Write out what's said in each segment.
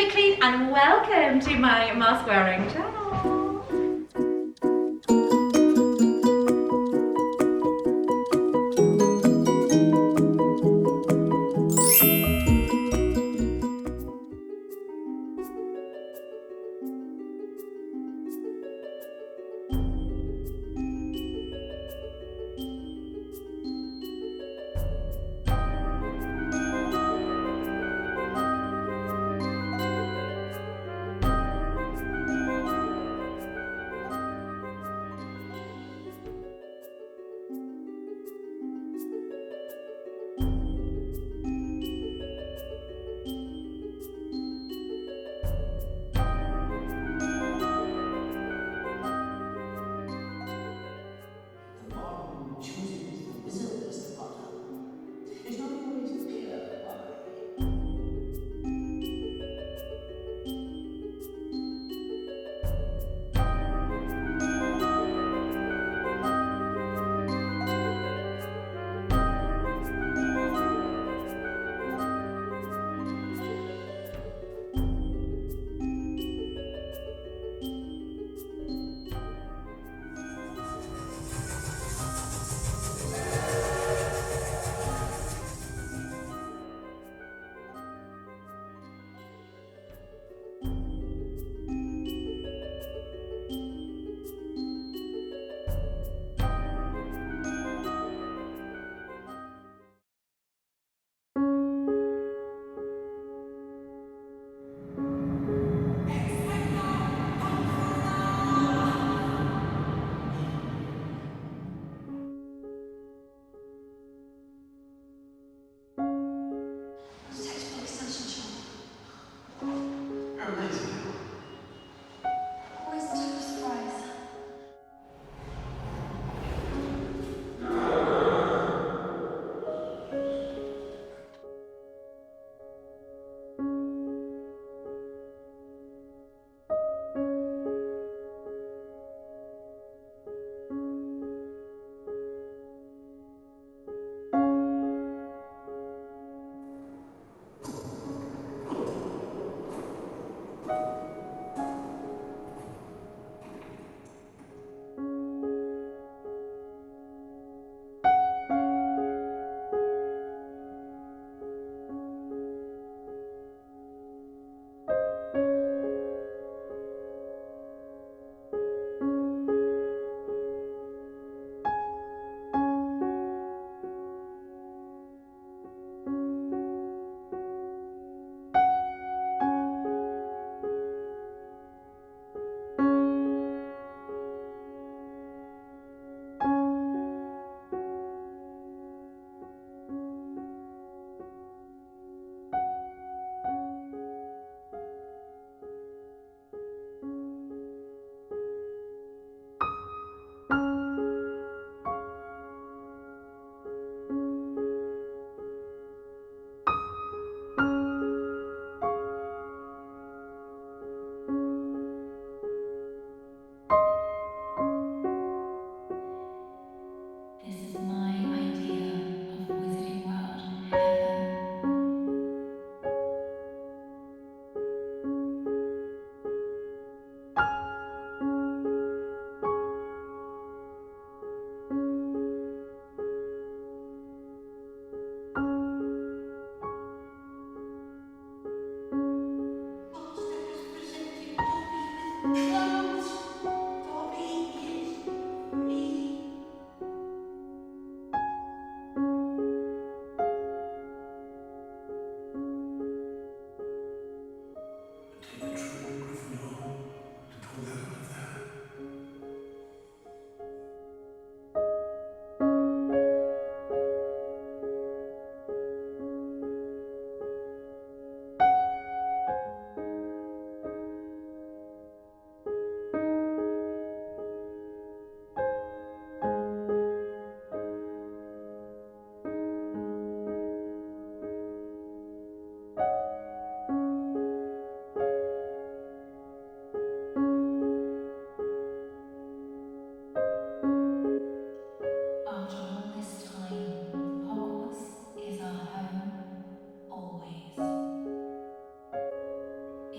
Maclean and welcome to my mask wearing channel.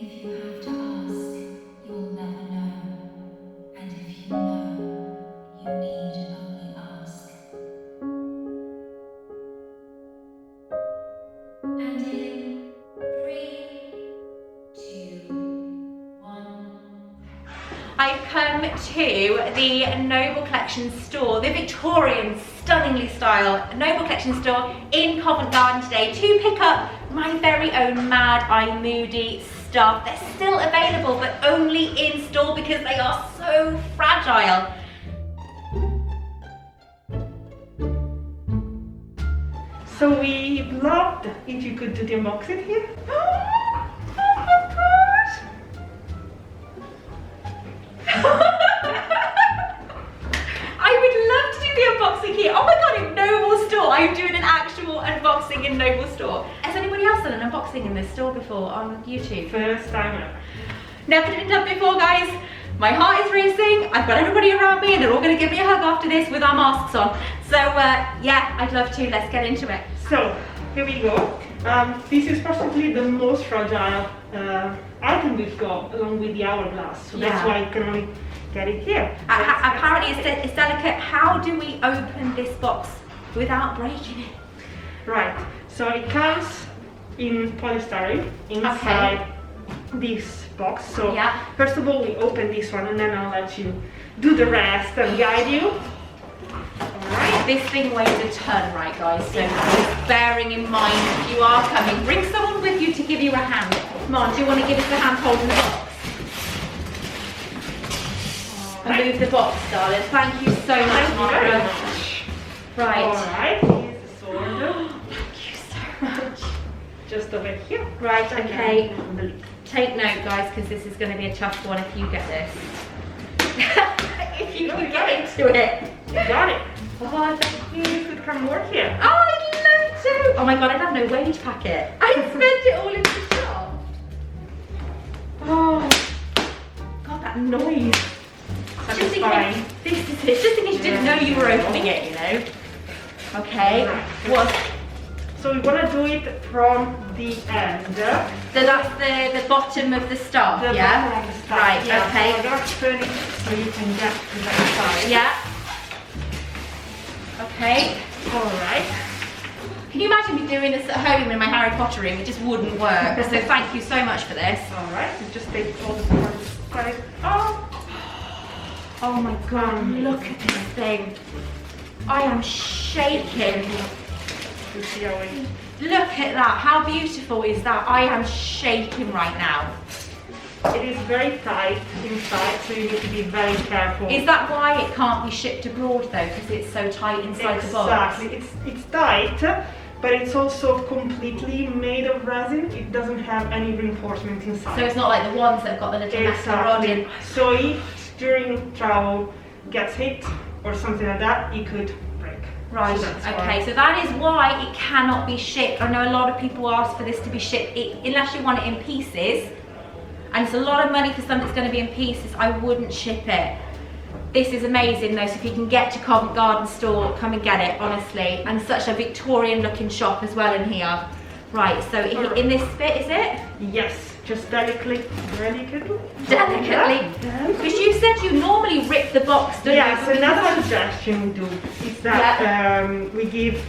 If you have to ask, you'll never know. And if you know, you need only ask. And in 3, 2, 1. I've come to the Noble Collection store, the Victorian, stunningly styled Noble Collection store in Covent Garden today to pick up my very own Mad Eye Moody stuff. They're still available, but only in store because they are so fragile. So we'd love if you could do the unboxing here. Oh my gosh! I would love to do the unboxing here. Oh my god, in Noble store. I'm doing an actual unboxing in Noble store. Has anybody else done an unboxing in this store before on YouTube? First time ever. Never been done before, guys. My heart is racing. I've got everybody around me and they're all going to give me a hug after this with our masks on. So yeah, I'd love to. Let's get into it. So here we go. This is possibly the most fragile item we've got, along with the hourglass. So that's Yeah. why I can only get it here. Apparently it's delicate. How do we open this box without breaking it? Right. So it comes in polystyrene inside this box. So Yeah. first of all, we open this one, and then I'll let you do the rest and guide you. Alright. This thing weighs a ton, right, guys? So just bearing in mind, if you are coming, bring someone with you to give you a hand. Come on, do you want to give us a hand holding the box? And move the box, darling. Thank you so much, Thank you very Margaret. much. Right. Alright, here's the sword. Thank you so much. Just over here. Right, okay. And the lid. Take note, guys, because this is going to be a tough one if you get this. If you can get into it. You got it. Oh, thank you. You could come work here. Oh, I'd love to. Oh my god, I'd have no wage packet. I'd spend it all in the shop. Oh, god, that noise. Just in Satisfying. case, this is it. Just in case you didn't know you were opening it, you know. Okay. What? So we want to do it from the end. So that's the bottom of the star, The yeah? bottom of the star. Right, Yeah, okay. So I'm going to turn it so you can get to that side. Yeah. Okay. Alright. Can you imagine me doing this at home in my Harry Potter ring? It just wouldn't work. So thank you so much for this. Alright, so just take all the parts right off. Oh my god, look at this thing. I am shaking. You see how it... Look at that. How beautiful is that? I am shaking right now. It is very tight inside, so you need to be very careful. Is that why it can't be shipped abroad though? Because it's so tight inside the box? Exactly. It's tight, but it's also completely made of resin. It doesn't have any reinforcement inside. So it's not like the ones that have got the little metal rod in. So if during travel gets hit or something like that, it could break. Right, So that's okay, why. so that is why it cannot be shipped. I know a lot of people ask for this to be shipped, unless you want it in pieces, and it's a lot of money for something that's going to be in pieces, I wouldn't ship it. This is amazing though, so if you can get to Covent Garden store, come and get it, honestly. And such a Victorian looking shop as well in here. Right, so in this bit, is it? Yes, just delicately. Delicately? Yeah. Because you said you normally rip the box, don't you? Yes, another suggestion we do is that we give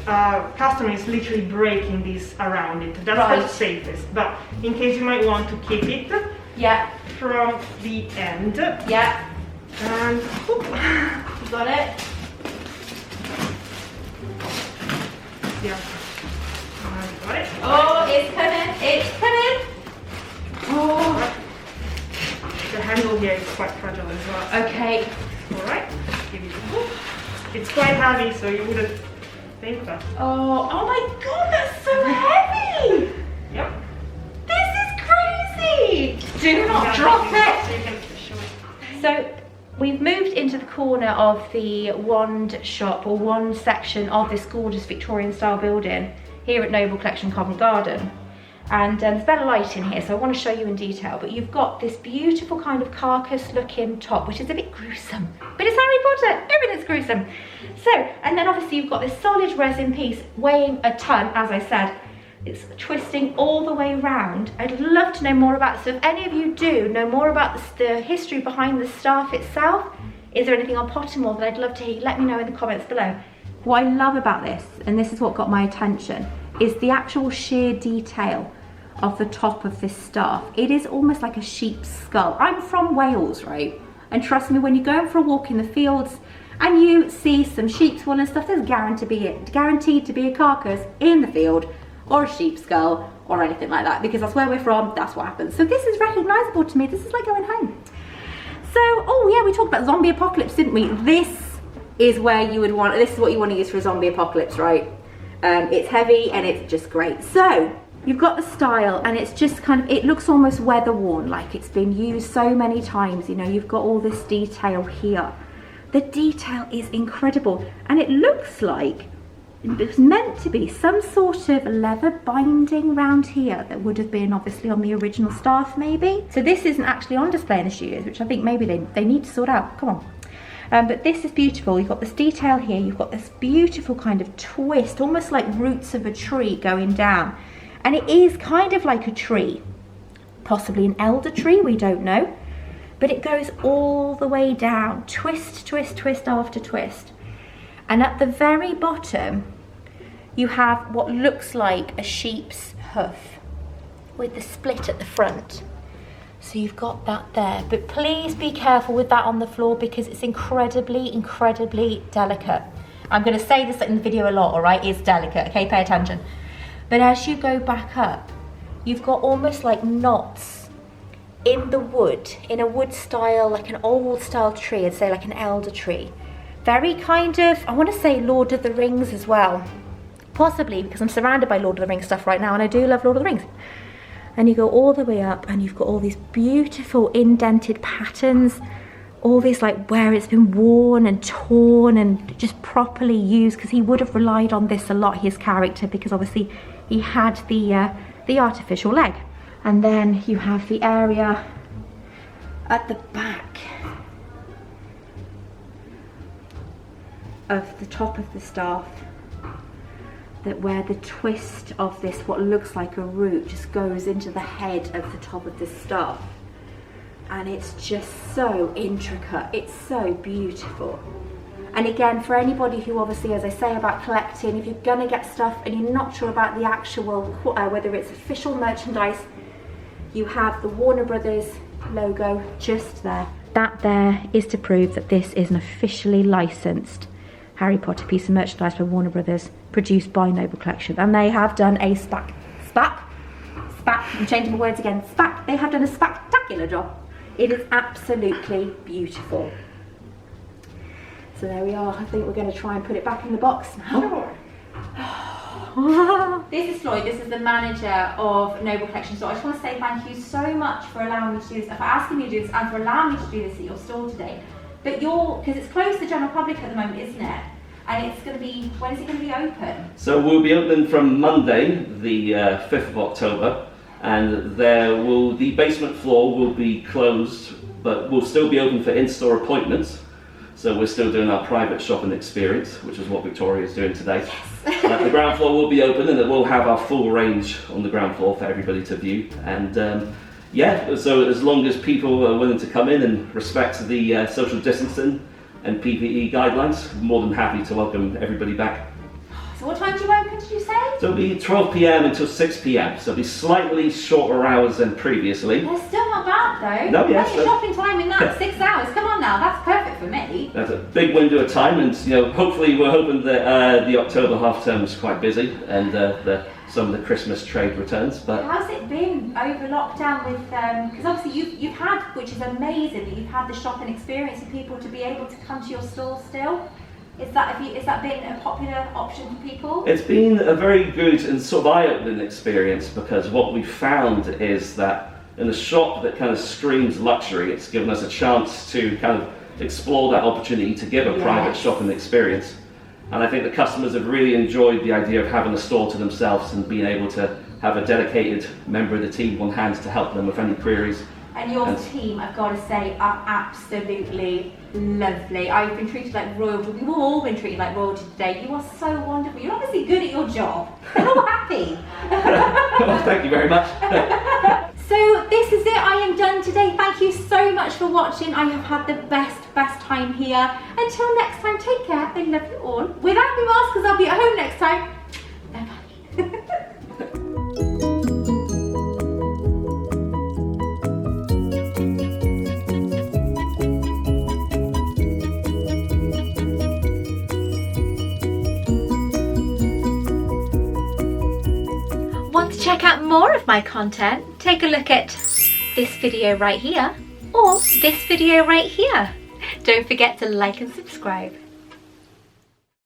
customers literally breaking this around it. That's Right. the safest. But in case you might want to keep it Yeah, from the end, yeah, and whoop, you got it. yeah, got it. Oh, it's coming, it's coming. Oh, The handle here is quite fragile as well. okay. All right, give it a whoop. It's quite heavy, so you wouldn't think that. Oh my god, that's so heavy. Yep. This is crazy. Do not Yeah, drop so it. you can show it. So we've moved into the corner of the wand shop, or wand section of this gorgeous Victorian style building here at Noble Collection Covent Garden. And there's better light in here, so I want to show you in detail. But you've got this beautiful kind of carcass looking top, which is a bit gruesome, but it's Harry Potter, everything's gruesome. So, and then obviously you've got this solid resin piece weighing a ton, as I said. It's twisting all the way around. I'd love to know more about it. So if any of you do know more about the history behind the staff itself, is there anything on Pottermore that I'd love to hear? Let me know in the comments below. What I love about this, and this is what got my attention, is the actual sheer detail of the top of this staff. It is almost like a sheep's skull. I'm from Wales, right? And trust me, when you're going for a walk in the fields and you see some sheep's wool and stuff, there's guaranteed to be a carcass in the field, or a sheep's skull, or anything like that, because that's where we're from, that's what happens. So this is recognisable to me. This is like going home. So, oh yeah, we talked about zombie apocalypse, didn't we? This is where you would want, this is what you want to use for a zombie apocalypse, right? It's heavy and it's just great. So you've got the style, and it's just kind of, it looks almost weather worn, like it's been used so many times. You know, you've got all this detail here. The detail is incredible, and it looks like it's meant to be some sort of leather binding round here that would have been obviously on the original staff maybe. So this isn't actually on display in the studios, which I think maybe they need to sort out. Come on. But this is beautiful. You've got this detail here. You've got this beautiful kind of twist, almost like roots of a tree going down. And it is kind of like a tree, possibly an elder tree, we don't know. But it goes all the way down, twist, twist, twist after twist. And at the very bottom, you have what looks like a sheep's hoof with the split at the front. So you've got that there, but please be careful with that on the floor because it's incredibly, incredibly delicate. I'm going to say this in the video a lot, all right? It's delicate, okay? Pay attention. But as you go back up, you've got almost like knots in the wood, in a wood style, like an old style tree, I'd say like an elder tree. Very kind of, I want to say Lord of the Rings as well. Possibly because I'm surrounded by Lord of the Rings stuff right now, and I do love Lord of the Rings. And you go all the way up and you've got all these beautiful indented patterns, all these like where it's been worn and torn and just properly used, because he would have relied on this a lot, his character, because obviously he had the artificial leg. And then you have the area at the back of the top of the staff, that where the twist of this, what looks like a root, just goes into the head of the top of the staff. And it's just so intricate, it's so beautiful. And again, for anybody who obviously, as I say about collecting, if you're gonna get stuff and you're not sure about the actual, whether it's official merchandise, you have the Warner Brothers logo just there. That there is to prove that this is an officially licensed Harry Potter piece of merchandise by Warner Brothers, produced by Noble Collection. And they have done a I'm changing my words again, they have done a spectacular job. It is absolutely beautiful. So there we are. I think we're going to try and put it back in the box now. This is Floyd, this is the manager of Noble Collection. So I just want to say thank you so much for allowing me to do this, for asking me to do this, and for allowing me to do this at your store today. But because it's closed to the general public at the moment, isn't it? And it's going to be, when is it going to be open? So we'll be open from Monday, the 5th of October, and the basement floor will be closed, but we'll still be open for in-store appointments. So we're still doing our private shopping experience, which is what Victoria is doing today. The ground floor will be open, and it will have our full range on the ground floor for everybody to view. And yeah, so as long as people are willing to come in and respect the social distancing and PPE guidelines, more than happy to welcome everybody back. So what time do you open, did you say? So it'll be 12 PM until 6 PM, so it'll be slightly shorter hours than previously. They're still not bad though. No, yes. What's your shopping time in that? 6 hours, come on now, that's perfect for me. That's a big window of time, and hopefully we're hoping that the October half term is quite busy, and some of the Christmas trade returns. But how's it been over lockdown with, because obviously you've had, which is amazing, that you've had the shopping experience and people to be able to come to your store still. Is that been a popular option for people? It's been a very good and sort of eye-opening experience, because what we found is that in a shop that kind of screams luxury, it's given us a chance to kind of explore that opportunity to give a private shopping experience. And I think the customers have really enjoyed the idea of having a store to themselves and being able to have a dedicated member of the team on hand to help them with any queries And your team, I've got to say, are absolutely lovely. I've been treated like royalty. We've all been treated like royalty today. You are so wonderful. You're obviously good at your job. They're all happy. Well, thank you very much. So this is it. I am done today. Thank you so much for watching. I have had the best time here. Until next time, take care. I love you all. Without my mask, because I'll be at home next time. Bye-bye. Want to check out more of my content? Take a look at this video right here or this video right here. Don't forget to like and subscribe.